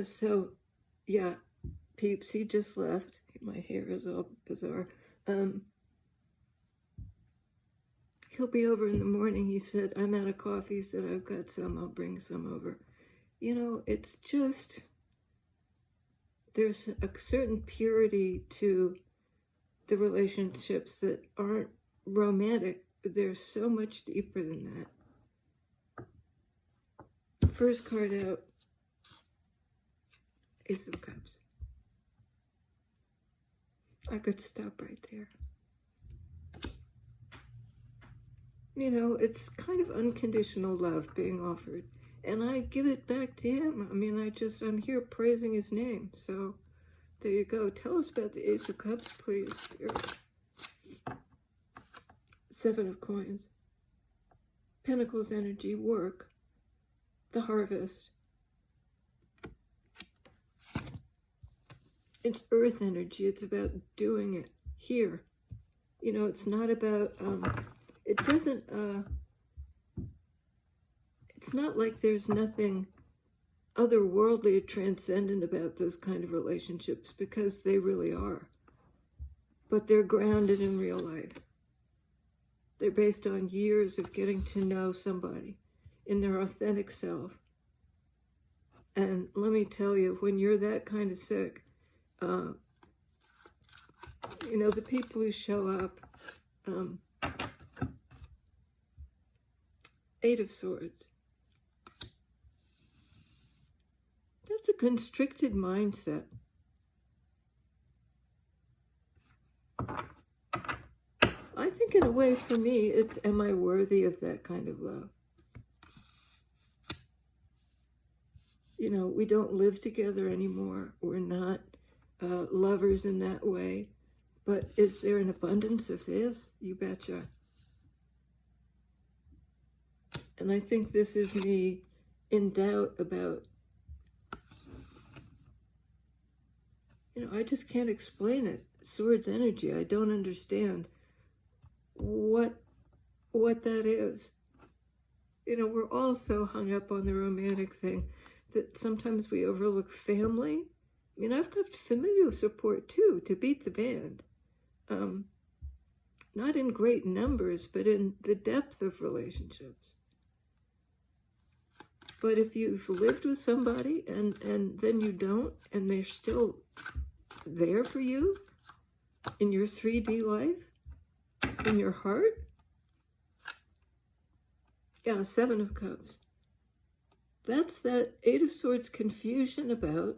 So, yeah, peeps, he just left. My hair is all bizarre. He'll be over in the morning. He said, I'm out of coffee. He said, I've got some. I'll bring some over. You know, it's just, there's a certain purity to the relationships that aren't romantic. They're so much deeper than that. First card out, Ace of Cups. I could stop right there. You know, it's kind of unconditional love being offered. And I give it back to him. I mean, I'm here praising his name. So there you go. Tell us about the Ace of Cups, please. Spirit. Seven of Coins. Pentacles energy, work. The harvest. It's earth energy. It's about doing it here. You know, it's not about, it doesn't, it's not like there's nothing otherworldly or transcendent about those kind of relationships, because they really are. But they're grounded in real life. They're based on years of getting to know somebody in their authentic self. And let me tell you, when you're that kind of sick, you know, the people who show up, Eight of Swords. That's a constricted mindset. I think in a way for me, it's, am I worthy of that kind of love? You know, we don't live together anymore. We're not lovers in that way. But is there an abundance of this? You betcha. And I think this is me in doubt about, you know, I just can't explain it. Swords energy, I don't understand what that is. You know, we're all so hung up on the romantic thing that sometimes we overlook family. I mean, I've got familial support too, to beat the band. Not in great numbers, but in the depth of relationships. But if you've lived with somebody and then you don't, and they're still there for you in your 3D life, in your heart, yeah, Seven of Cups. That's that Eight of Swords confusion about,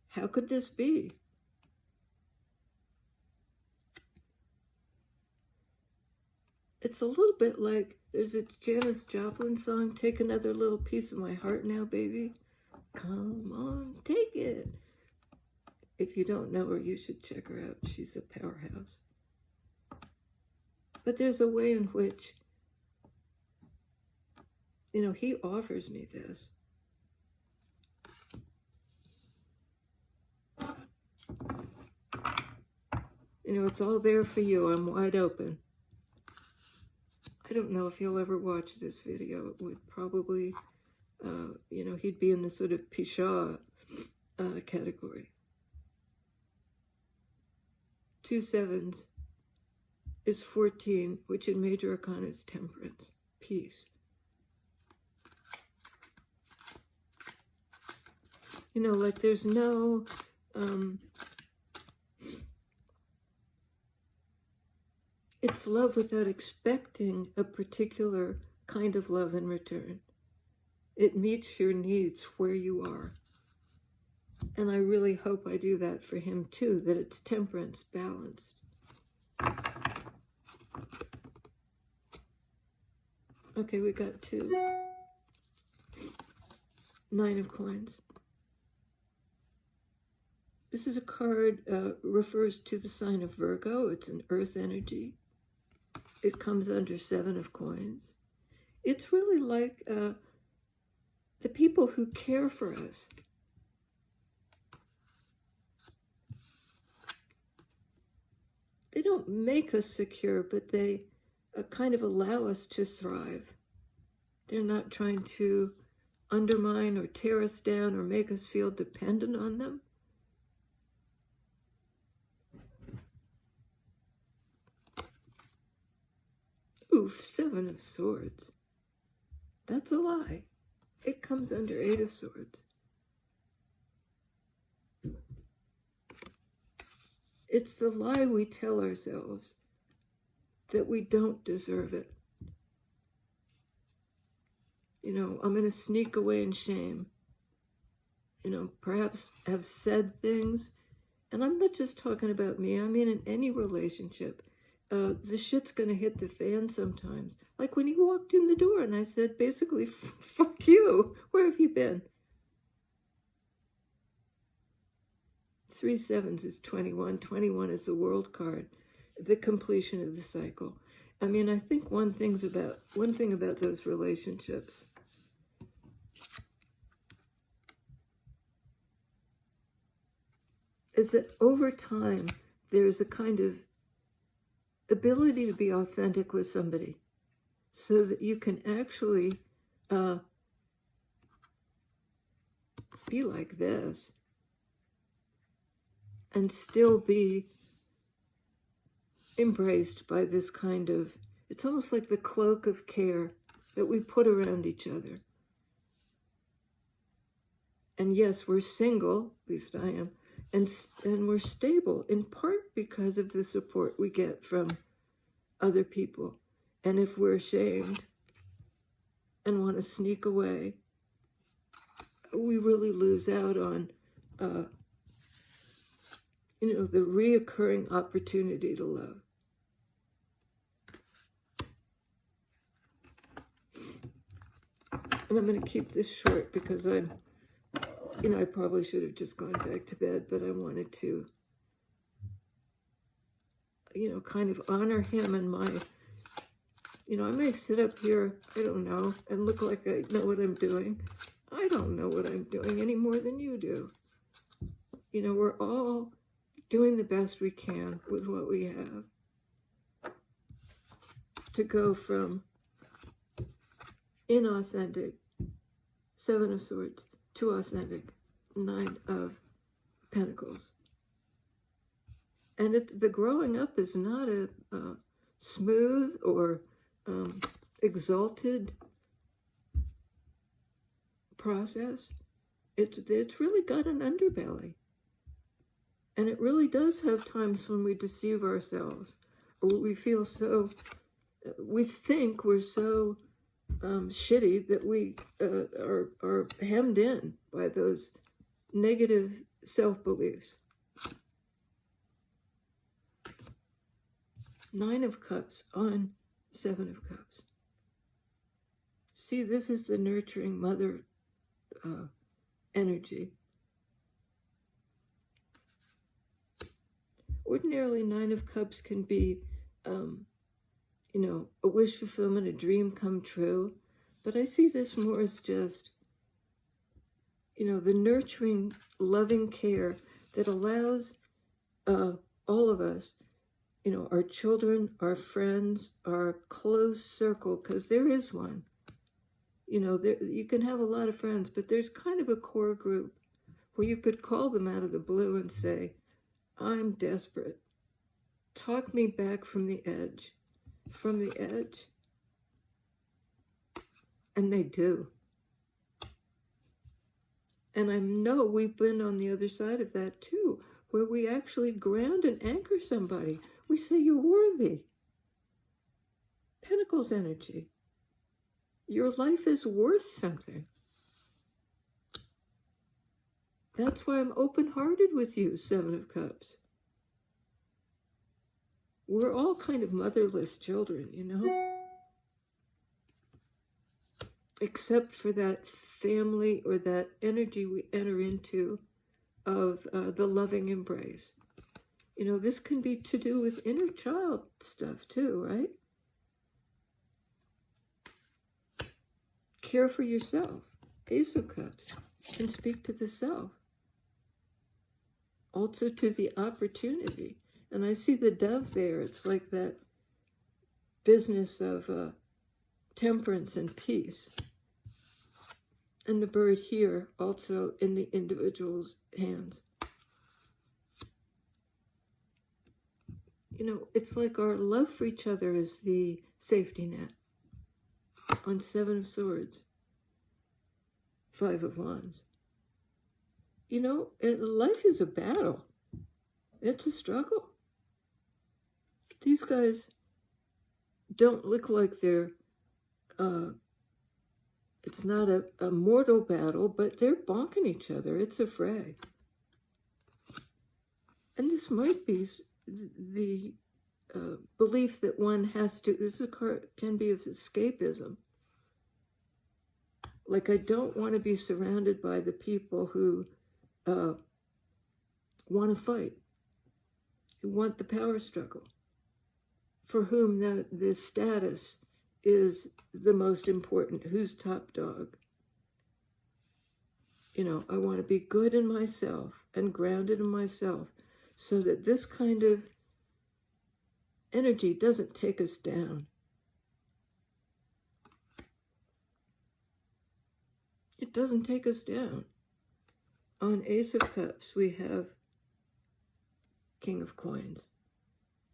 how could this be? It's a little bit like, there's a Janis Joplin song, Take Another Little Piece of My Heart Now, Baby. Come on, take it. If you don't know her, you should check her out. She's a powerhouse. But there's a way in which, you know, he offers me this. You know, it's all there for you. I'm wide open. I don't know if he'll ever watch this video. It would probably, you know, he'd be in the sort of Pisha category. 2 sevens is 14, which in Major Arcana is Temperance, peace. You know, like there's no, it's love without expecting a particular kind of love in return. It meets your needs where you are. And I really hope I do that for him too, that it's temperance, balanced. Okay, we got 2. 9 of Coins. This is a card, refers to the sign of Virgo. It's an earth energy. It comes under 7 of Coins. It's really like the people who care for us. They don't make us secure, but they kind of allow us to thrive. They're not trying to undermine or tear us down or make us feel dependent on them. Oof, 7 of Swords. That's a lie. It comes under 8 of Swords. It's the lie we tell ourselves that we don't deserve it. You know, I'm going to sneak away in shame. You know, perhaps have said things. And I'm not just talking about me. I mean, in any relationship, the shit's going to hit the fan sometimes. Like when he walked in the door and I said, basically, fuck you. Where have you been? 3 sevens is 21. 21 is the World card, the completion of the cycle. I mean, I think one thing about those relationships is that over time, there's a kind of ability to be authentic with somebody so that you can actually be like this and still be embraced by this kind of, it's almost like the cloak of care that we put around each other. And yes, we're single, at least I am, and we're stable, in part because of the support we get from other people. And if we're ashamed and want to sneak away, we really lose out on you know, the reoccurring opportunity to love. And I'm going to keep this short because I probably should have just gone back to bed, but I wanted to, you know, kind of honor him and my, you know, I may sit up here, I don't know, and look like I know what I'm doing. I don't know what I'm doing any more than you do. You know, we're all doing the best we can with what we have to go from inauthentic, 7 of Swords, to authentic, 9 of Pentacles. And the growing up is not a smooth or exalted process. It's really got an underbelly. And it really does have times when we deceive ourselves, or we feel so, we think we're so shitty that we are hemmed in by those negative self-beliefs. 9 of Cups on 7 of Cups. See, this is the nurturing mother energy. Ordinarily, 9 of Cups can be, you know, a wish fulfillment, a dream come true. But I see this more as just, you know, the nurturing, loving care that allows all of us, you know, our children, our friends, our close circle, because there is one. You know, you can have a lot of friends, but there's kind of a core group where you could call them out of the blue and say, I'm desperate. Talk me back from the edge. From the edge. And they do. And I know we've been on the other side of that too, where we actually ground and anchor somebody. We say, you're worthy. Pentacles energy. Your life is worth something. That's why I'm open-hearted with you, 7 of Cups. We're all kind of motherless children, you know? Except for that family or that energy we enter into of the loving embrace. You know, this can be to do with inner child stuff too, right? Care for yourself. Ace of Cups can speak to the self. Also to the opportunity. And I see the dove there. It's like that business of temperance and peace. And the bird here also in the individual's hands. You know, it's like our love for each other is the safety net. On 7 of Swords, 5 of Wands. You know, life is a battle. It's a struggle. These guys don't look like they're, it's not a mortal battle, but they're bonking each other. It's a fray. And this might be the belief that one has to, this is a card, can be of escapism. Like, I don't want to be surrounded by the people who want to fight, who want the power struggle, for whom the status is the most important, who's top dog. You know, I want to be good in myself and grounded in myself so that this kind of energy doesn't take us down. It doesn't take us down. On Ace of Cups, we have King of Coins.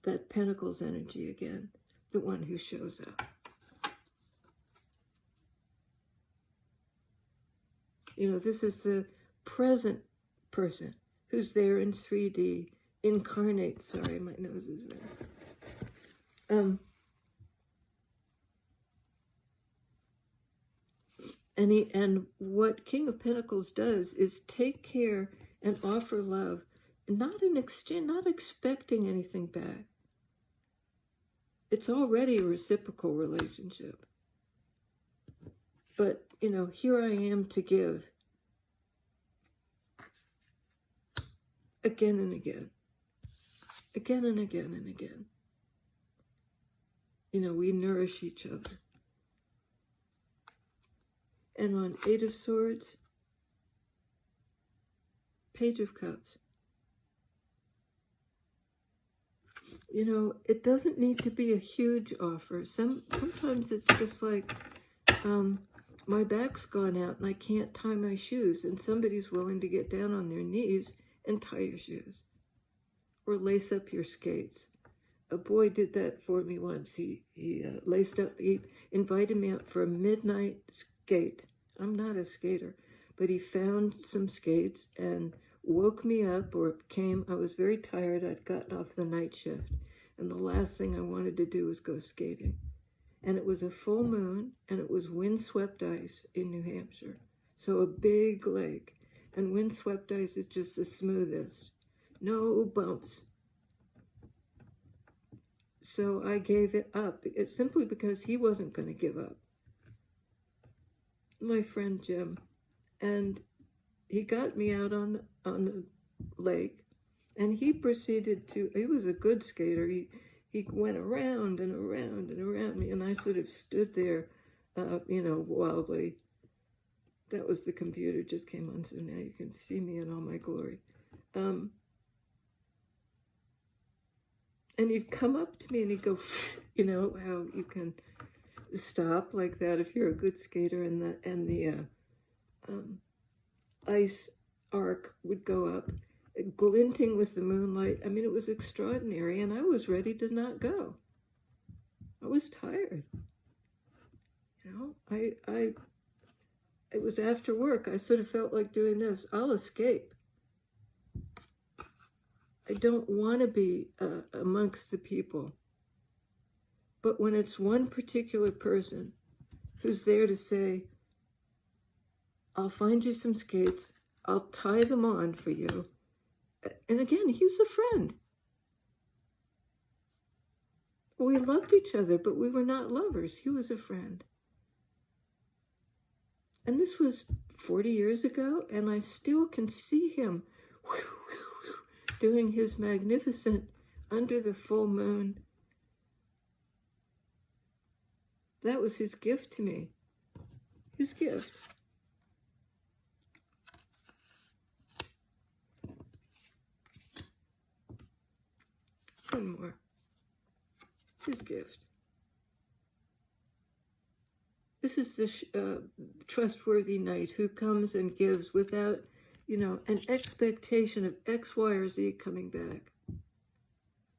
That Pentacles energy again, the one who shows up. You know, this is the present person who's there in 3D, incarnate. Sorry, my nose is red. And what King of Pentacles does is take care and offer love, not in exchange, not expecting anything back. It's already a reciprocal relationship. But, you know, here I am to give. Again and again. Again and again and again. You know, we nourish each other. And on 8 of Swords, Page of Cups. You know, it doesn't need to be a huge offer. Sometimes it's just like, my back's gone out and I can't tie my shoes, and somebody's willing to get down on their knees and tie your shoes. Or lace up your skates. A boy did that for me once. He laced up, he invited me out for a midnight skate. I'm not a skater, but he found some skates and woke me up, or I was very tired. I'd gotten off the night shift, and the last thing I wanted to do was go skating. And it was a full moon, and it was windswept ice in New Hampshire. So a big lake, and windswept ice is just the smoothest. No bumps. So I gave it up, simply because he wasn't going to give up. My friend Jim. And he got me out on the lake, and he proceeded to, he was a good skater. He went around and around and around me, and I sort of stood there, you know, wildly. That was the computer, just came on, so now you can see me in all my glory. And he'd come up to me and he'd go, you know, how you can stop like that if you're a good skater, and the ice arc would go up, glinting with the moonlight. I mean, it was extraordinary, and I was ready to not go. I was tired. You know, it was after work. I sort of felt like doing this. I'll escape. I don't want to be amongst the people. But when it's one particular person who's there to say, I'll find you some skates, I'll tie them on for you. And again, he's a friend. We loved each other, but we were not lovers. He was a friend. And this was 40 years ago, and I still can see him doing his magnificent under the full moon. That was his gift to me. His gift. One more. His gift. This this is the trustworthy knight who comes and gives without, an expectation of X, Y, or Z coming back.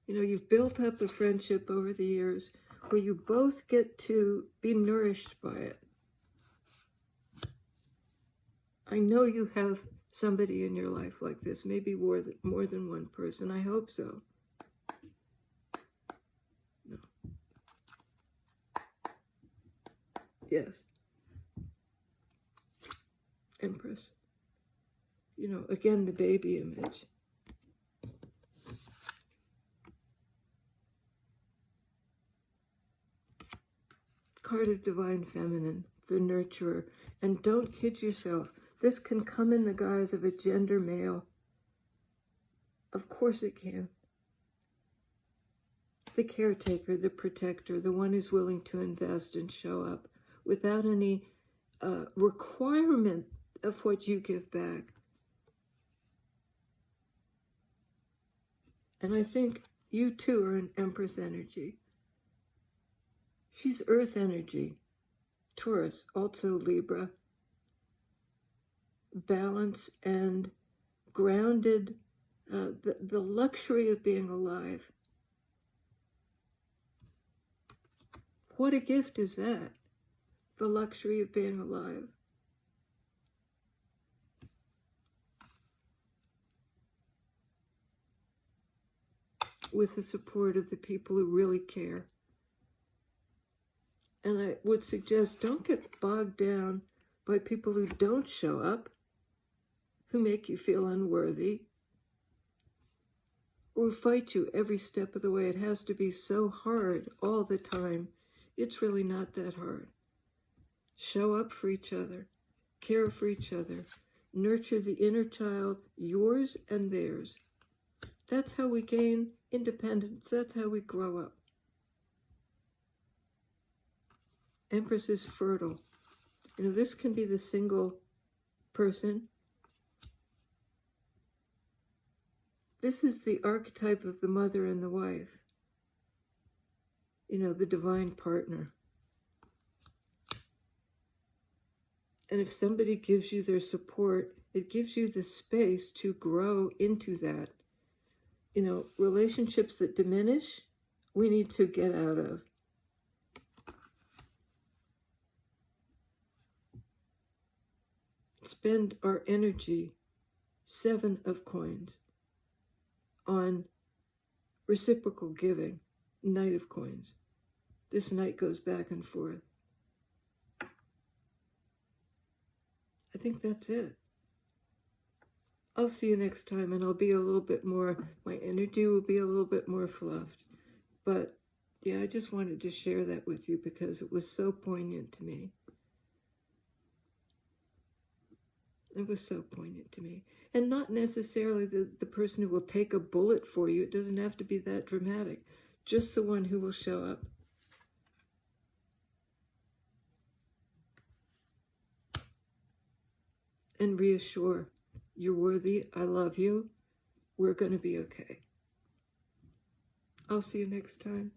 You've built up a friendship over the years where you both get to be nourished by it. I know you have somebody in your life like this, maybe more than one person. I hope so. No. Yes. Empress. Again, the baby image. Card of Divine Feminine, the nurturer. And don't kid yourself. This can come in the guise of a gender male. Of course it can. The caretaker, the protector, the one who's willing to invest and show up without any requirement of what you give back. And I think you too are an Empress energy. She's Earth energy. Taurus, also Libra. Balance and grounded, the luxury of being alive. What a gift is that? The luxury of being alive. With the support of the people who really care. And I would suggest don't get bogged down by people who don't show up, who make you feel unworthy, or fight you every step of the way. It has to be so hard all the time. It's really not that hard. Show up for each other, care for each other, nurture the inner child, yours and theirs. That's how we gain independence. That's how we grow up. Empress is fertile. This can be the single person. This is the archetype of the mother and the wife. The divine partner. And if somebody gives you their support, it gives you the space to grow into that. Relationships that diminish, we need to get out of. Spend our energy, 7 of coins, on reciprocal giving, Knight of coins. This knight goes back and forth. I think that's it. I'll see you next time, and I'll be a little bit more, my energy will be a little bit more fluffed. But yeah, I just wanted to share that with you because it was so poignant to me. It was so poignant to me. And not necessarily the person who will take a bullet for you. It doesn't have to be that dramatic. Just the one who will show up. And reassure, you're worthy, I love you, we're going to be okay. I'll see you next time.